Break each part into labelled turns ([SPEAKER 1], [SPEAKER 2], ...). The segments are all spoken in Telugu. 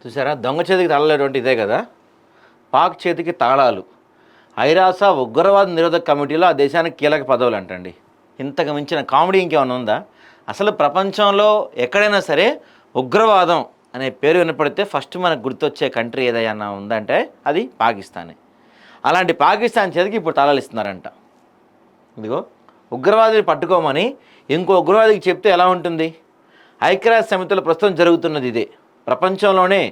[SPEAKER 1] చూసారా, దొంగ చేతికి తాళాలటువంటి ఇదే కదా. పాక్ చేతికి తాళాలు. ఐరాస ఉగ్రవాద నిరోధక కమిటీలో ఆ దేశానికి కీలక పదవులు అంటండి. ఇంతకు మించిన కామెడీ ఇంకేమైనా ఉందా? అసలు ప్రపంచంలో ఎక్కడైనా సరే ఉగ్రవాదం అనే పేరు వినపడితే ఫస్ట్ మనకు గుర్తొచ్చే కంట్రీ ఏదైనా ఉందంటే అది పాకిస్తానే. అలాంటి పాకిస్తాన్ చేతికి ఇప్పుడు తాళాలు ఇస్తున్నారంట. ఇదిగో, ఉగ్రవాదిని పట్టుకోమని ఇంకో ఉగ్రవాదికి చెప్తే ఎలా ఉంటుంది? ఐక్యరాజ్య సమితిలో ప్రస్తుతం జరుగుతున్నది ఇదే. ప్రపంచంలోనే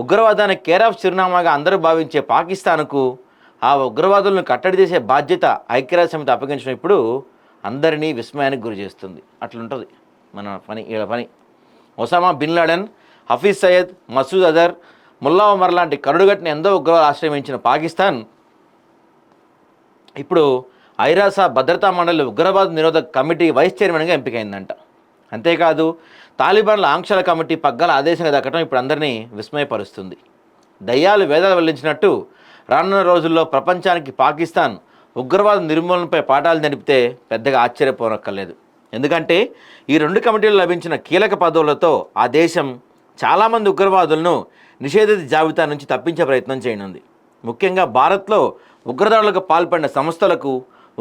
[SPEAKER 1] ఉగ్రవాదానికి కేర్ ఆఫ్ చిరునామాగా అందరూ భావించే పాకిస్తాన్కు ఆ ఉగ్రవాదులను కట్టడి చేసే బాధ్యత ఐక్యరాజ్య సమితి అప్పగించడం ఇప్పుడు అందరినీ విస్మయానికి గురి చేస్తుంది. అట్లుంటుంది మన పని, వీళ్ళ పని. Osama bin Laden, Hafiz Saeed, Masood Azhar, Mullah Omar లాంటి కరుడుగట్టిన ఎంతో ఉగ్రవాదులు ఆశ్రయించిన పాకిస్తాన్ ఇప్పుడు ఐరాస భద్రతా మండలి ఉగ్రవాద నిరోధక కమిటీ వైస్ చైర్మన్గా ఎంపికైందంట. అంతేకాదు, తాలిబాన్ల ఆంక్షల కమిటీ పగ్గాల ఆదేశంగా దక్కడం ఇప్పుడు అందరినీ విస్మయపరుస్తుంది. దయ్యాలు వేదాలు వెల్లించినట్టు రానున్న రోజుల్లో ప్రపంచానికి పాకిస్తాన్ ఉగ్రవాద నిర్మూలనపై పాఠాలు నడిపితే పెద్దగా ఆశ్చర్యపోనక్కర్లేదు. ఎందుకంటే ఈ రెండు కమిటీలు లభించిన కీలక పదవులతో ఆ దేశం చాలామంది ఉగ్రవాదులను నిషేధిత జాబితా నుంచి తప్పించే ప్రయత్నం చేయనుంది. ముఖ్యంగా భారత్లో ఉగ్రదాడులకు పాల్పడిన సంస్థలకు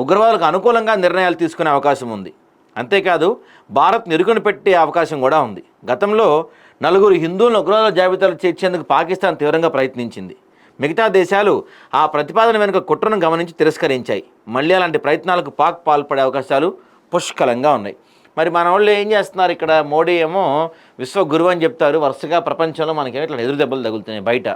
[SPEAKER 1] ఉగ్రవాదులకు అనుకూలంగా నిర్ణయాలు తీసుకునే అవకాశం ఉంది. అంతేకాదు, భారత్ నిరుగున పెట్టే అవకాశం కూడా ఉంది. గతంలో 4 హిందువులను ఉగ్రవాదుల జాబితాలో చేర్చేందుకు పాకిస్తాన్ తీవ్రంగా ప్రయత్నించింది. మిగతా దేశాలు ఆ ప్రతిపాదన వెనుక కుట్రను గమనించి తిరస్కరించాయి. మళ్ళీ అలాంటి ప్రయత్నాలకు పాక్ పాల్పడే అవకాశాలు పుష్కలంగా ఉన్నాయి. మరి మన వాళ్ళు ఏం చేస్తున్నారు? ఇక్కడ మోడీ ఏమో విశ్వ గురువు అని చెప్తారు, వరుసగా ప్రపంచంలో మనకేమో ఇట్లా ఎదురు దెబ్బలు తగులుతున్నాయి బయట.